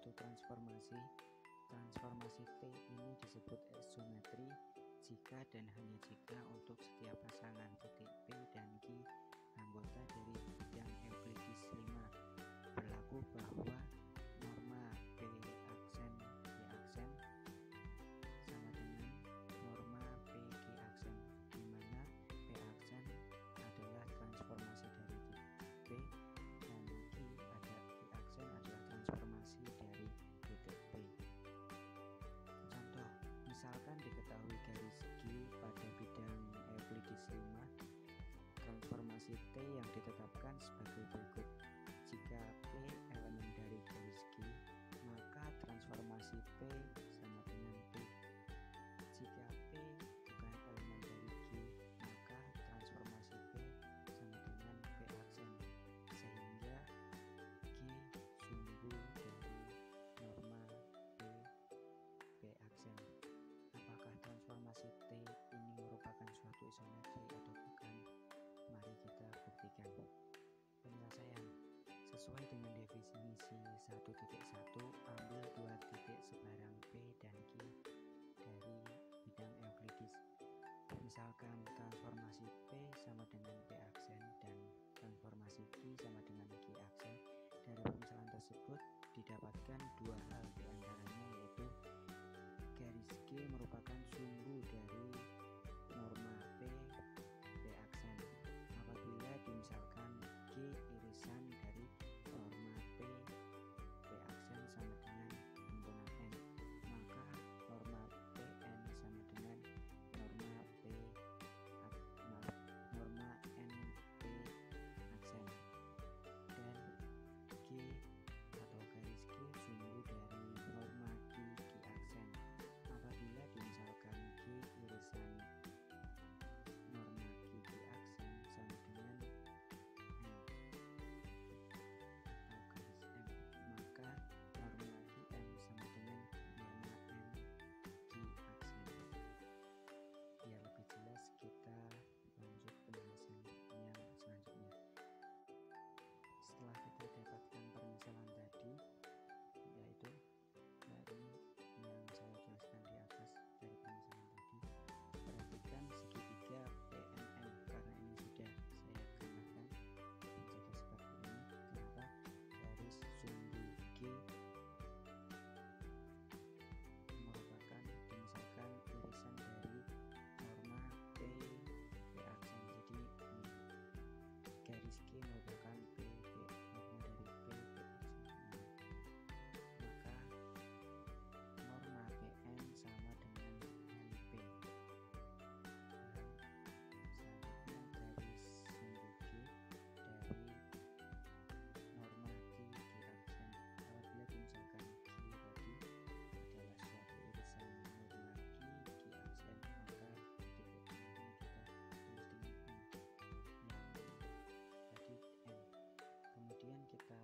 suatu transformasi. Transformasi T ini disebut isometri jika dan hanya jika untuk setiap pasangan titik P dan Q anggota dari bidang Euclides 5 berlaku bahwa norma P aksen Q aksen sama dengan norma P Q aksen, di mana P aksen adalah transformasi dari titik P dan Q aksen adalah transformasi dari titik P. Contoh, misalkan diketahui garis Q pada bidang Euclides 5, transformasi T yang ditetapkan sebagai berikut. Jika P elemen dari garis Q, maka transformasi P sama dengan P. Jika P bukan elemen dari Q, maka transformasi P sama dengan P aksen, sehingga Q sumbu dari norma P aksen. Apakah transformasi T ini merupakan suatu isometri atau bukan? Mari kita buktikan. Penyelesaian sesuai dengan definisi 1.1, ambil 2 titik sebarang P dan Q dari bidang Euclides. Misalkan transformasi P sama dengan P aksen dan transformasi Q sama dengan Q aksen. Dari pemisalan tersebut didapatkan dua hal, diantaranya yaitu garis Q merupakan sumbu dari norma P aksen apabila dimisalkan Q irisan dari norma P aksen sama dengan himpunan N, maka norma Pn sama dengan norma N P aksen, dan Q atau garis Q sumbu dari norma Q aksen apabila dimisalkan Q irisan norma Q aksen sama dengan M atau garis M, maka norma Qm sama dengan norma N Q aksen. Biar lebih jelas, kita lanjut penjelasan yang selanjutnya. Setelah kita dapatkan permisalan tadi, yaitu dari yang saya jelaskan di atas dari permisalan tadi, perhatikan segitiga PNM, karena ini sudah saya gambarkan menjadi seperti ini. Kenapa? Garis sumbu G merupakan dimisalkan irisan dari norma P aksen, jadi ini garis G merupakan norma dari P aksen ini. Maka norma Pn sama dengan NP. Selanjutnya garis sumbu G dari norma Q aksen apabila dimisalkan Q tadi adalah suatu irisan norma Q aksen, maka titik tengahnya kita tulis dengan N yang tadi N. Kemudian kita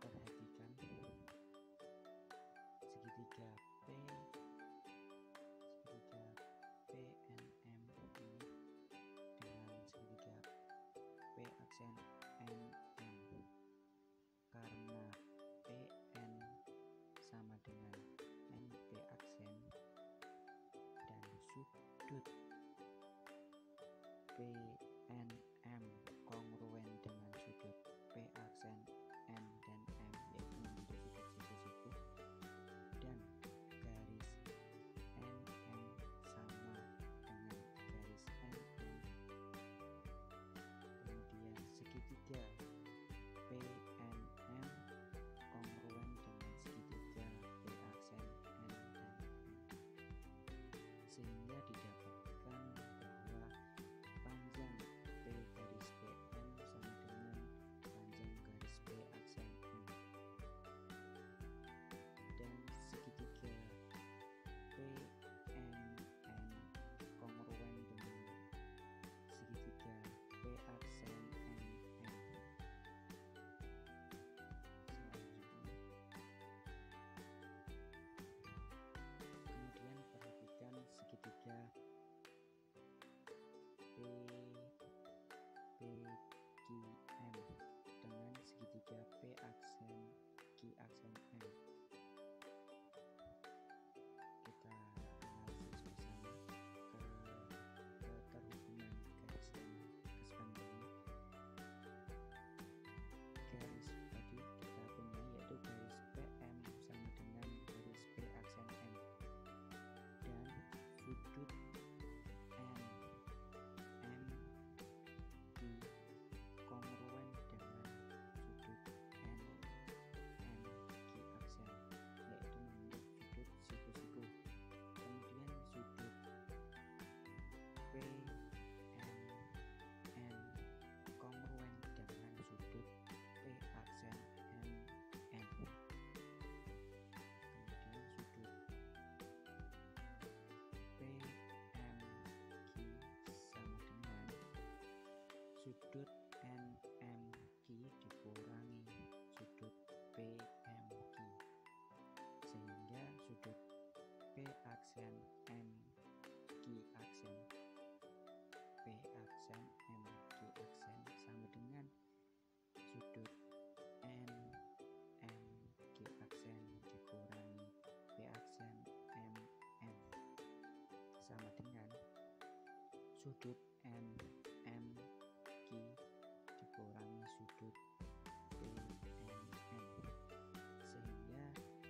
perhatikan segitiga PNM ini dengan segitiga P aksen NM, karena PN sama dengan NP aksen dan sudut PNM kongruen dengan sudut P aksen N dan M, yaitu membentuk sudut siku-siku, dan garis NM sama dengan garis NM. Kemudian segitiga PNM kongruen dengan segitiga P aksen N dan M, sehingga didapatkan bahwa panjang sudut MMQ dikurangi sudut PNM, sehingga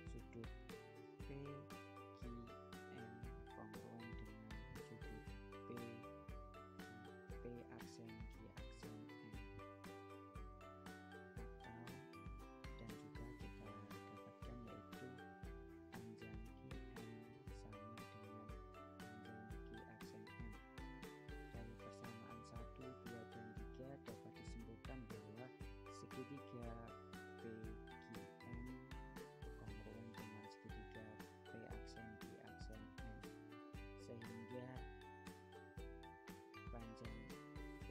sudut PQM kongruen dengan sudut P aksen Q aksen M. Atau dan juga kita dapatkan yaitu panjang QM sama dengan panjang Q aksen M. Dari persamaan 1, 2, dan 3 dapat disimpulkan bahwa segitiga PQM kongruen dengan segitiga P aksen Q aksen M, sehingga panjang PQ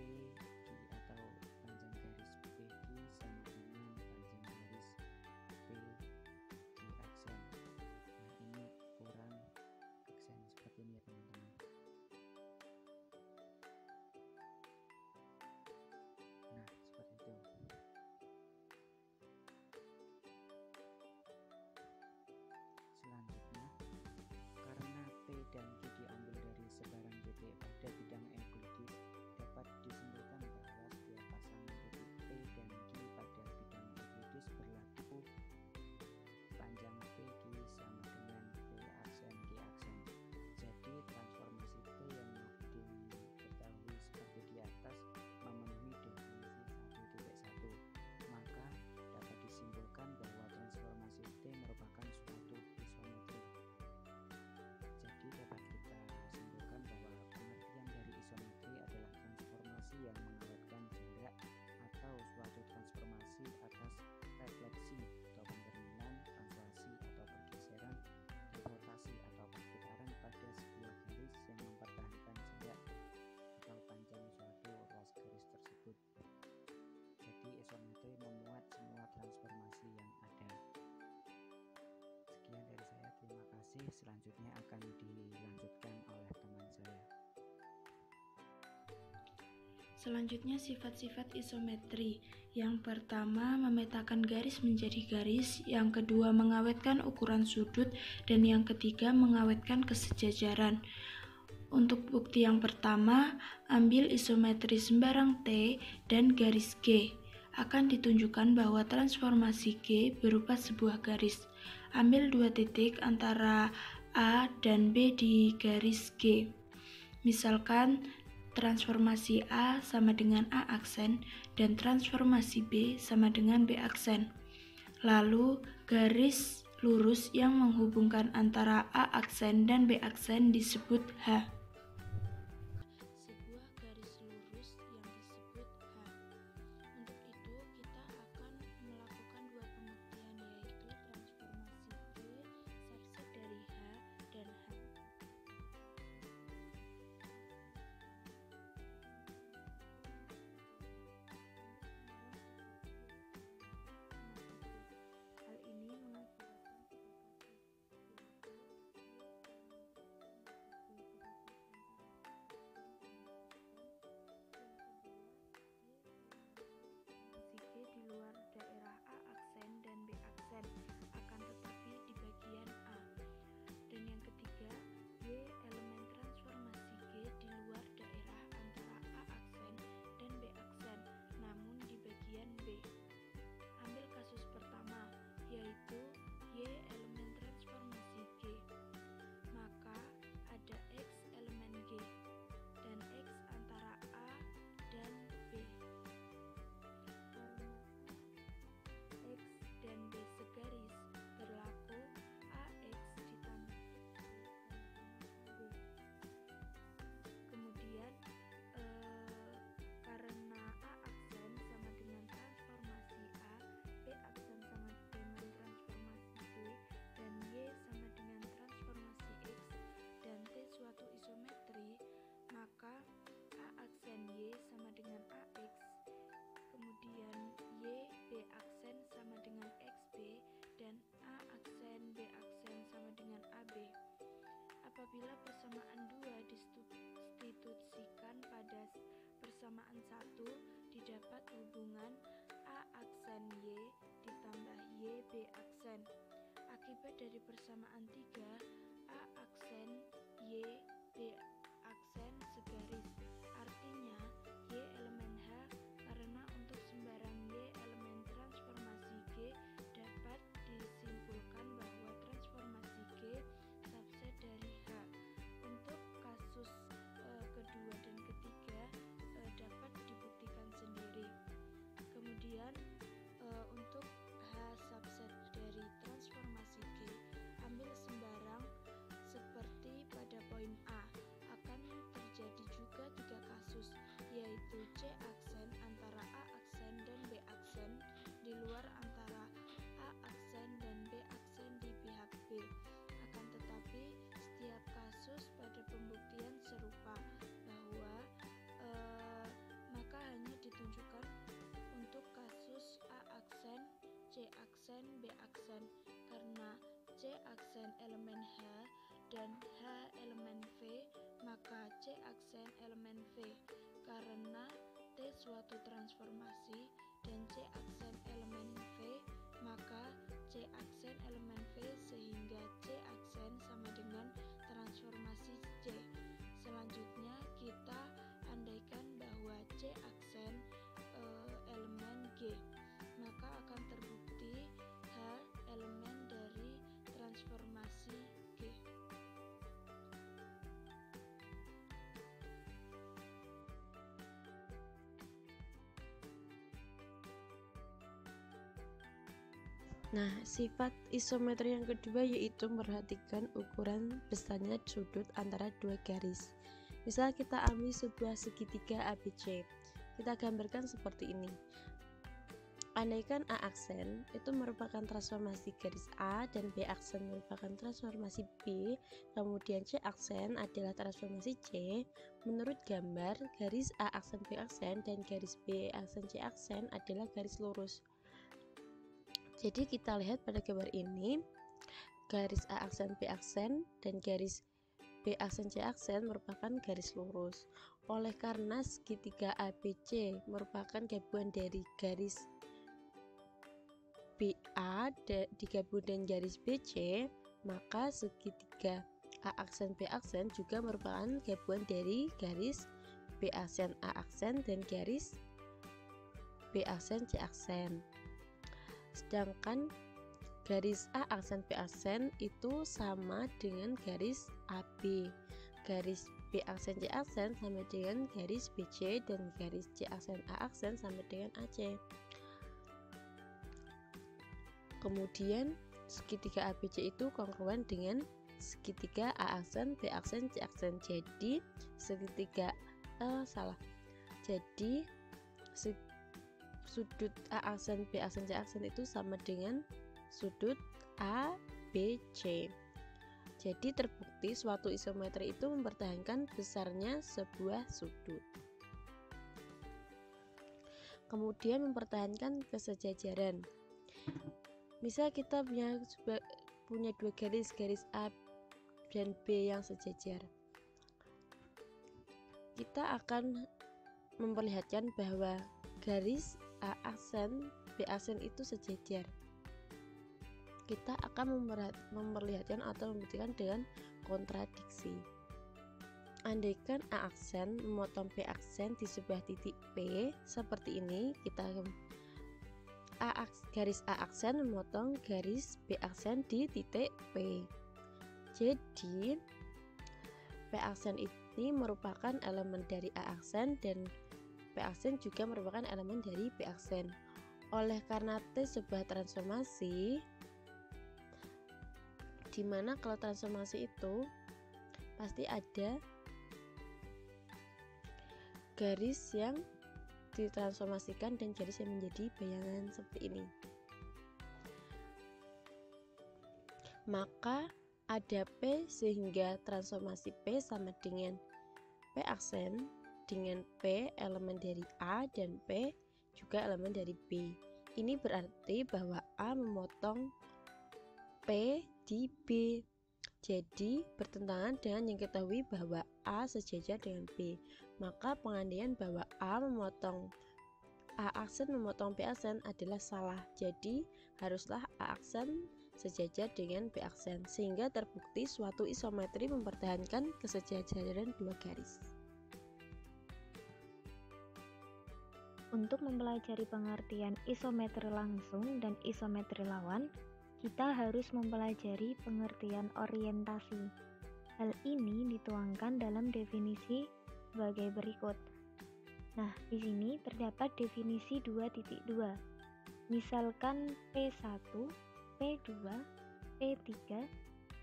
atau panjang garis PQ sama dengan panjang garis PQ aksen. Nah, ini kurang aksen seperti ini ya teman-teman. Nah, seperti itu. Selanjutnya, karena P dan Q diambil dari sebaran titik pada bidang euklidis, dapat disimpulkan bahwa setiap pasangan titik P dan Q pada bidang euklidis berlaku panjang PQ sama dengan P aksen Q aksen. Jadi transformasi P yang diketahui seperti di atas memenuhi definisi 1.1, maka dapat disimpulkan bahwa transformasi T merupakan suatu isometri. Jadi dapat kita simpulkan bahwa pengertian dari isometri adalah transformasi yang mengawetkan jarak atau suatu transformasi atas refleksi atau pencerminan, translasi atau pergeseran, rotasi atau perputaran pada sebuah garis yang mempertahankan jarak atau panjang suatu ruas garis tersebut. Jadi isometri memuat semua transformasi yang ada. Sekian dari saya, terima kasih. Selanjutnya akan dilanjutkan oleh teman saya. Selanjutnya sifat-sifat isometri. Yang pertama, memetakan garis menjadi garis. Yang kedua, mengawetkan ukuran sudut. Dan yang ketiga, mengawetkan kesejajaran. Untuk bukti yang pertama, ambil isometri sembarang T dan garis G. Akan ditunjukkan bahwa transformasi G berupa sebuah garis. Ambil 2 titik antara A dan B di garis G. Misalkan transformasi A sama dengan A aksen dan transformasi B sama dengan B aksen. Lalu garis lurus yang menghubungkan antara A aksen dan B aksen disebut H. Sebuah garis lurus yang disebut H. Untuk itu kita akan melakukan 2 pembuktian, yaitu transformasi G subset dari H dan H. Hal ini mengakibatkan di luar daerah A aksen dan B aksen, akan tetapi di bagian A. Dan yang ketiga, Y elemen transformasi G di luar daerah antara A aksen dan B aksen, namun di bagian B. Ambil kasus pertama, yaitu Y elemen transformasi G. Maka ada X elemen G dan X antara A dan B. Karena X dan B segaris, berlaku AX ditambah B. Kemudian karena A aksen sama dengan transformasi A, B aksen sama dengan transformasi B, dan Y sama dengan transformasi X, dan T suatu isometri, maka A aksen Y sama dengan AX, kemudian Y B aksen sama dengan XB, dan A aksen B aksen sama dengan AB. Apabila persamaan 2 distitusikan pada persamaan 1, didapat hubungan A aksen Y ditambah Y B aksen. Akibat dari persamaan 3, A aksen Y B aksen segaris. yaitu C aksen antara A aksen dan B aksen di luar antara A aksen dan B aksen di pihak B. Akan tetapi setiap kasus pada pembuktian serupa bahwa maka hanya ditunjukkan untuk kasus A aksen, C aksen, B aksen karena C aksen elemen H dan H elemen V, maka C aksen elemen V karena T suatu transformasi dan C aksen elemen V, maka C aksen elemen V sehingga C aksen sama dengan transformasi C. Selanjutnya kita andaikan bahwa C aksen elemen G, maka akan terbukti H elemen dari transformasi G. Nah, sifat isometri yang kedua yaitu memperhatikan ukuran besarnya sudut antara dua garis. Misal kita ambil sebuah segitiga ABC, kita gambarkan seperti ini. Andaikan A aksen itu merupakan transformasi garis A dan B aksen merupakan transformasi B, kemudian C aksen adalah transformasi C, menurut gambar garis A aksen B aksen dan garis B aksen C aksen adalah garis lurus. Jadi kita lihat pada gambar ini, garis A aksen B aksen dan garis B aksen C aksen merupakan garis lurus. Oleh karena segitiga ABC merupakan gabungan dari garis BA digabung dengan garis BC, maka segitiga A aksen B aksen juga merupakan gabungan dari garis B aksen A aksen dan garis B aksen C aksen. Sedangkan garis A aksen B aksen itu sama dengan garis AB, garis B aksen C aksen sama dengan garis BC, dan garis C aksen A aksen sama dengan AC. Kemudian segitiga ABC itu kongruen dengan segitiga A aksen B aksen C aksen. Jadi segitiga jadi sudut A aksen B aksen C aksen itu sama dengan sudut A B C. Jadi terbukti suatu isometri itu mempertahankan besarnya sebuah sudut. Kemudian mempertahankan kesejajaran. Misal kita punya dua garis A dan B yang sejajar. Kita akan memperlihatkan bahwa garis A aksen B aksen itu sejajar. Kita akan memperlihatkan atau membuktikan dengan kontradiksi. Andaikan A aksen memotong B aksen di sebuah titik P seperti ini, garis A aksen memotong garis B aksen di titik P. Jadi P aksen ini merupakan elemen dari A aksen dan P aksen juga merupakan elemen dari B aksen. Oleh karena T sebuah transformasi, dimana kalau transformasi itu pasti ada garis yang ditransformasikan dan garis yang menjadi bayangan seperti ini. Maka ada P sehingga transformasi P sama dengan P aksen dengan P elemen dari A dan P juga elemen dari B. Ini berarti bahwa A memotong P di B. Jadi bertentangan dengan yang ketahui bahwa A sejajar dengan B. Maka pengandaian bahwa A aksen memotong B aksen adalah salah. Jadi haruslah A aksen sejajar dengan B aksen, sehingga terbukti suatu isometri mempertahankan kesejajaran dua garis. Untuk mempelajari pengertian isometri langsung dan isometri lawan, kita harus mempelajari pengertian orientasi. Hal ini dituangkan dalam definisi sebagai berikut. Nah, di sini terdapat definisi 2.2. Misalkan P1, P2, P3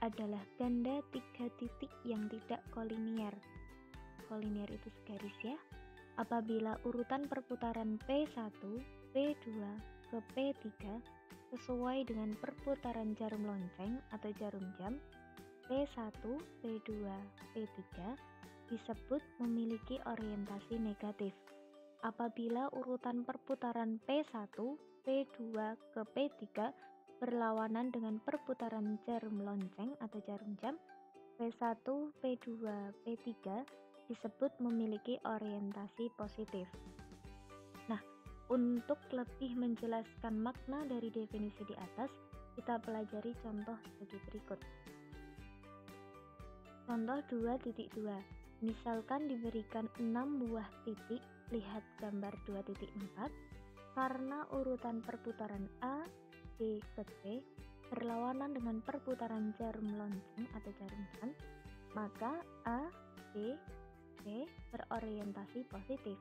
adalah ganda 3 titik yang tidak kolinier. Kolinier itu segaris ya. apabila urutan perputaran P1, P2 ke P3 sesuai dengan perputaran jarum lonceng atau jarum jam, P1, P2, P3 disebut memiliki orientasi negatif. Apabila urutan perputaran P1, P2 ke P3 berlawanan dengan perputaran jarum lonceng atau jarum jam, P1, P2, P3 disebut memiliki orientasi positif. Nah, untuk lebih menjelaskan makna dari definisi di atas, kita pelajari contoh sebagai berikut. Contoh 2.2. Misalkan diberikan 6 buah titik, lihat gambar 2.4, karena urutan perputaran A, B ke C berlawanan dengan perputaran jarum lonceng atau jarum jam, maka A, B, C berorientasi positif.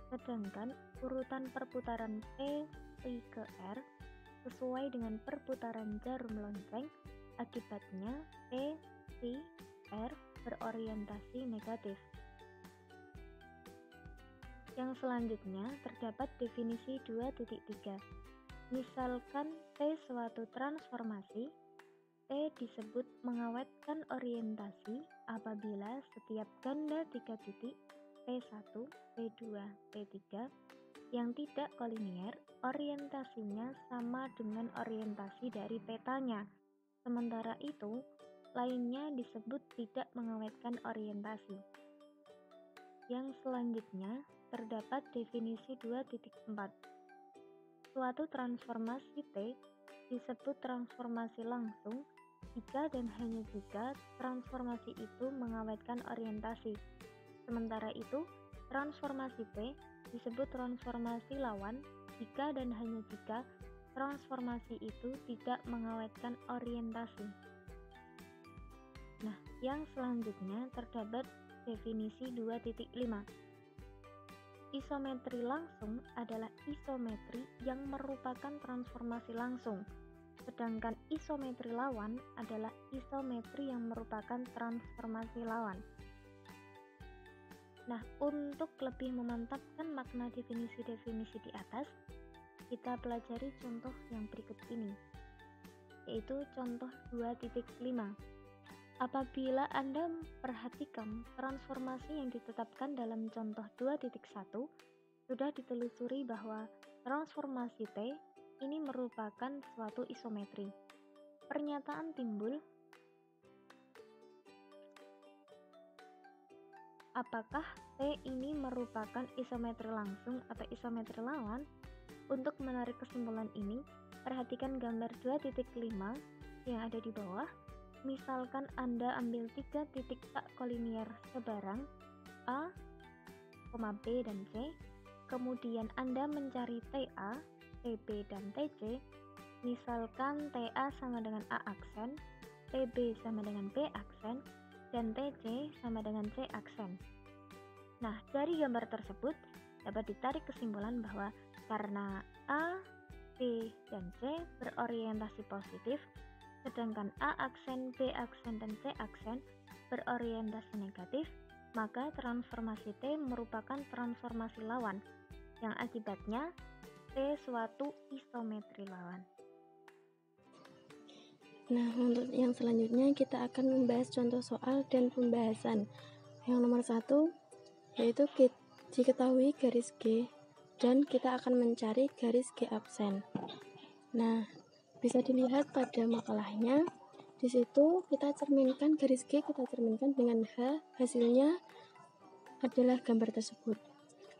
Sedangkan urutan perputaran P, I ke R sesuai dengan perputaran jarum lonceng, akibatnya P, I, R berorientasi negatif. Yang selanjutnya terdapat definisi 2.3. Misalkan T suatu transformasi, T disebut mengawetkan orientasi apabila setiap ganda 3 titik P1, P2, P3 yang tidak kolinier orientasinya sama dengan orientasi dari petanya. Sementara itu, lainnya disebut tidak mengawetkan orientasi. Yang selanjutnya terdapat definisi 2.4. Suatu transformasi T disebut transformasi langsung jika dan hanya jika transformasi itu mengawetkan orientasi. Sementara itu, transformasi T disebut transformasi lawan jika dan hanya jika transformasi itu tidak mengawetkan orientasi. Nah, yang selanjutnya terdapat definisi 2.5. Isometri langsung adalah isometri yang merupakan transformasi langsung, sedangkan isometri lawan adalah isometri yang merupakan transformasi lawan. Nah, untuk lebih memantapkan makna definisi-definisi di atas, kita pelajari contoh yang berikut ini, yaitu contoh 2.5. Apabila Anda perhatikan transformasi yang ditetapkan dalam contoh 2.1, sudah ditelusuri bahwa transformasi T ini merupakan suatu isometri. Pernyataan timbul, apakah T ini merupakan isometri langsung atau isometri lawan? Untuk menarik kesimpulan ini, perhatikan gambar 2.5 yang ada di bawah. Misalkan Anda ambil 3 titik tak kolinier sebarang A, B, dan C, kemudian Anda mencari TA, TB, dan TC. Misalkan TA sama dengan A aksen, TB sama dengan B aksen, dan TC sama dengan C aksen. Nah, dari gambar tersebut dapat ditarik kesimpulan bahwa karena A, B, dan C berorientasi positif, sedangkan A aksen, B aksen, dan C aksen berorientasi negatif, maka transformasi T merupakan transformasi lawan, yang akibatnya T suatu isometri lawan. Nah, untuk yang selanjutnya kita akan membahas contoh soal dan pembahasan. Yang nomor 1 yaitu diketahui garis G dan kita akan mencari garis G absen. Nah, bisa dilihat pada makalahnya, di situ kita cerminkan garis G, kita cerminkan dengan H, hasilnya adalah gambar tersebut.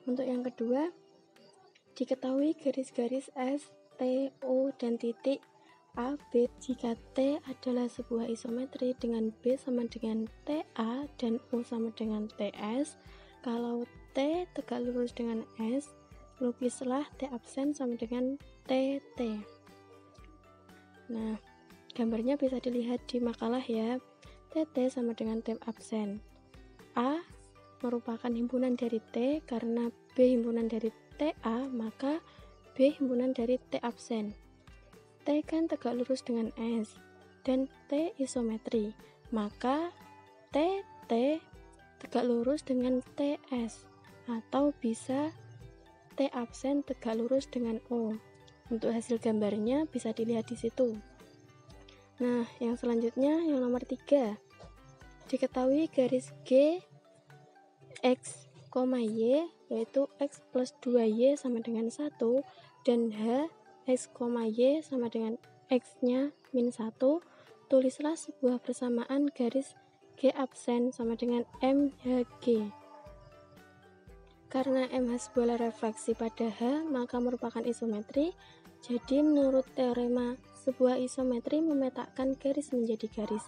Untuk yang kedua, diketahui garis-garis S, T, O, dan titik A, B. Jika T adalah sebuah isometri dengan B sama dengan TA dan O sama dengan TS, kalau T tegak lurus dengan S, lukislah T absen sama dengan TT. Nah, gambarnya bisa dilihat di makalah ya. TT sama dengan T absen. A merupakan himpunan dari T, karena B himpunan dari TA, maka B himpunan dari T absen. T kan tegak lurus dengan S, dan T isometri, maka TT tegak lurus dengan TS. atau bisa T absen tegak lurus dengan O. Untuk hasil gambarnya bisa dilihat di situ. Nah, yang selanjutnya yang nomor 3. Diketahui garis G X, Y yaitu X plus 2Y sama dengan 1 dan H X, Y sama dengan X-nya min 1. Tulislah sebuah persamaan garis G absen sama dengan MHG. Karena MH bola refleksi pada H, maka merupakan isometri. Jadi menurut teorema, sebuah isometri memetakan garis menjadi garis,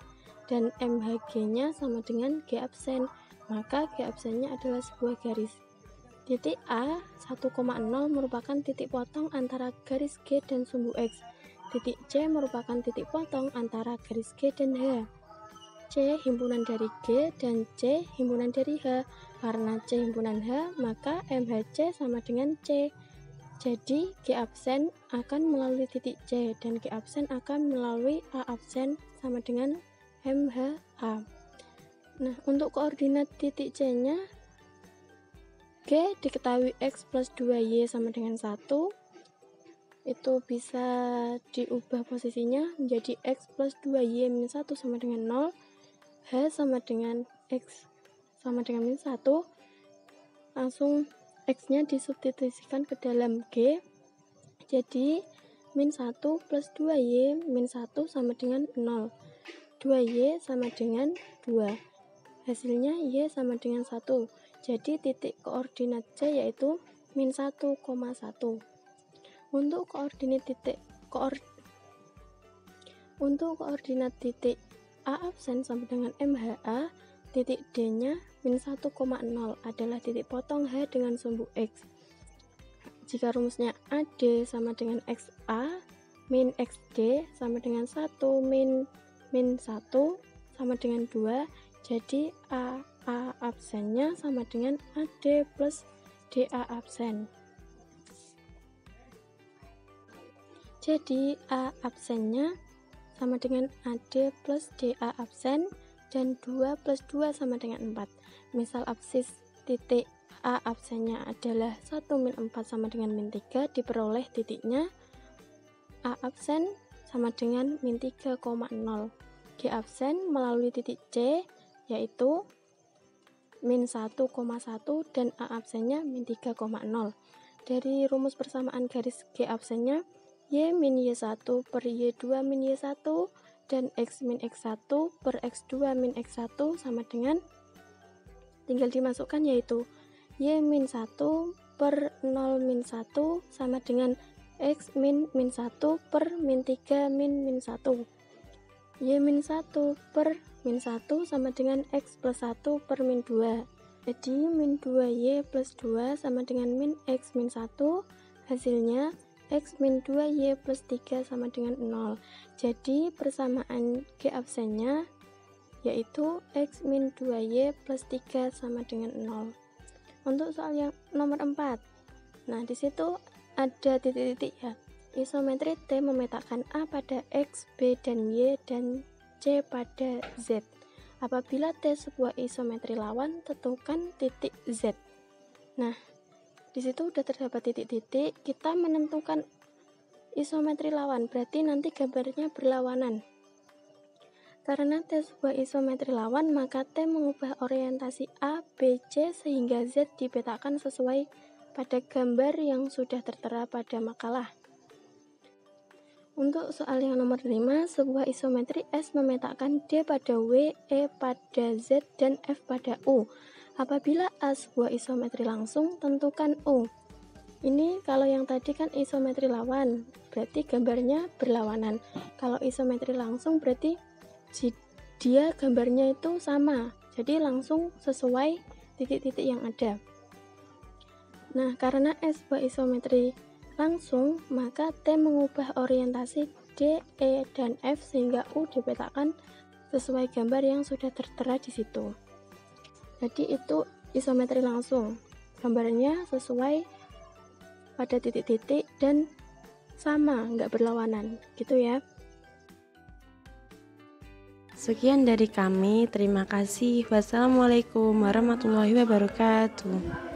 dan MHG-nya sama dengan G absen, maka G absennya adalah sebuah garis. Titik A 1,0 merupakan titik potong antara garis G dan sumbu X. Titik C merupakan titik potong antara garis G dan H. C himpunan dari G dan C himpunan dari H. Karena C himpunan H, maka MHC sama dengan C. Jadi G absen akan melalui titik C dan G absen akan melalui A absen sama dengan MHA. Nah, untuk koordinat titik C-nya, G diketahui X plus 2Y sama dengan 1. Itu bisa diubah posisinya menjadi X plus 2Y min 1 sama dengan 0. H sama dengan X sama dengan min 1. Langsung X-nya disubstitusikan ke dalam G. Jadi min 1 plus 2Y min 1 sama dengan 0. 2Y sama dengan 2. Hasilnya Y sama dengan 1. Jadi titik koordinat C yaitu min 1,1. Untuk koordinat titik A absen sama dengan MHA, titik D-nya min 1,0 adalah titik potong H dengan sumbu X. Jika rumusnya AD sama dengan XA, min XD sama dengan 1 min 1 sama dengan 2, jadi A absennya sama dengan AD plus DA absen. Jadi A absennya sama dengan AD plus DA absen, dan 2 plus 2 sama dengan 4. Misal absis titik A absennya adalah 1 min 4 sama dengan min 3, diperoleh titiknya A absen sama dengan min 3,0. G absen melalui titik C yaitu min 1,1 dan A absennya min 3,0. Dari rumus persamaan garis G absennya, Y min Y1 per Y2 min Y1 dan X min X1 per X2 min X1 sama dengan, tinggal dimasukkan yaitu Y min 1 per 0 min 1 sama dengan X min 1 per min 3 min 1. Y min 1 per min 1 sama dengan X plus 1 per min 2. Jadi min 2Y plus 2 sama dengan min X min 1. Hasilnya X min 2Y plus 3 sama dengan 0. Jadi persamaan G absennya yaitu X min 2Y plus 3 sama dengan 0. Untuk soal yang nomor 4, nah disitu ada titik-titik ya. Isometri T memetakan A pada X, B dan Y dan C pada Z. Apabila T sebuah isometri lawan, tentukan titik Z. Nah, di situ udah terdapat titik-titik, kita menentukan isometri lawan, berarti nanti gambarnya berlawanan. Karena T sebuah isometri lawan, maka T mengubah orientasi A, B, C sehingga Z dipetakan sesuai pada gambar yang sudah tertera pada makalah. Untuk soal yang nomor 5, sebuah isometri S memetakan D pada W, E pada Z, dan F pada U. Apabila A sebuah isometri langsung, tentukan U. Ini kalau yang tadi kan isometri lawan, berarti gambarnya berlawanan. Kalau isometri langsung berarti dia gambarnya itu sama, jadi langsung sesuai titik-titik yang ada. Nah, karena S sebuah isometri langsung, maka T mengubah orientasi D, E, dan F sehingga U dipetakan sesuai gambar yang sudah tertera di situ. Jadi itu isometri langsung, gambarnya sesuai pada titik-titik dan sama, nggak berlawanan, gitu ya. Sekian dari kami, terima kasih. Wassalamualaikum warahmatullahi wabarakatuh.